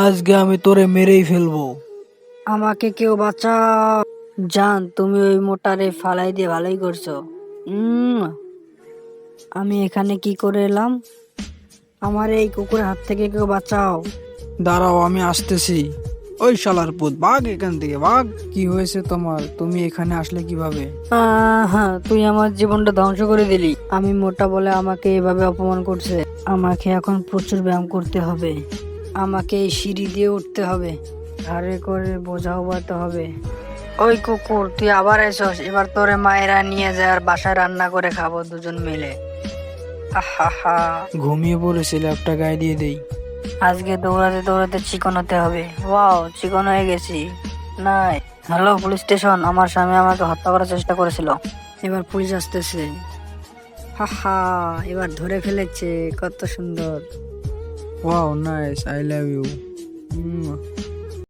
আজকে আমি তোরে মেরেই ফেলবো। আমাকে কেউ বাঁচাও। জান, তুমি ওই মোটারে ফালাই দিয়ে ভালোই করছো। উম আমি এখানে কি করে এলাম? আমার এই কুকুরের হাত থেকে কেউ বাঁচাও। দাঁড়াও, আমি আসতেছি। ওই শালার পুত, ভাগ এখান থেকে ভাগ। কি হয়েছে তোমার? তুমি এখানে আসলে কিভাবে? হ্যাঁ, তুই আমার জীবনটা ধ্বংস করে দিলি। আমি মোটা বলে আমাকে এভাবে অপমান করছে। আমাকে এখন প্রচুর ব্যায়াম করতে হবে। আমাকে এই সিঁড়ি দিয়ে উঠতে হবে, ঘাড়ে করে বোঝাও বাতে হবে। ওই কুকুর, তুই আবার এসোস। এবার তোরে মায়েরা নিয়ে যায় আর বাসায় রান্না করে খাবো দুজন মিলে। আহা, ঘুমিয়ে পড়েছে, ল্যাপটা গায়ে দিয়ে দেই। আজকে দৌড়াতে দৌড়াতে চিকন হতে হবে। ওয়াও, চিকন হয়ে গেছি। নাই। হ্যালো পুলিশ স্টেশন, আমার স্বামী আমাকে হত্যা করার চেষ্টা করেছিল। এবার পুলিশ আসতেছে। হাহা, এবার ধরে ফেলেছে। কত সুন্দর। Wow, nice, I love you.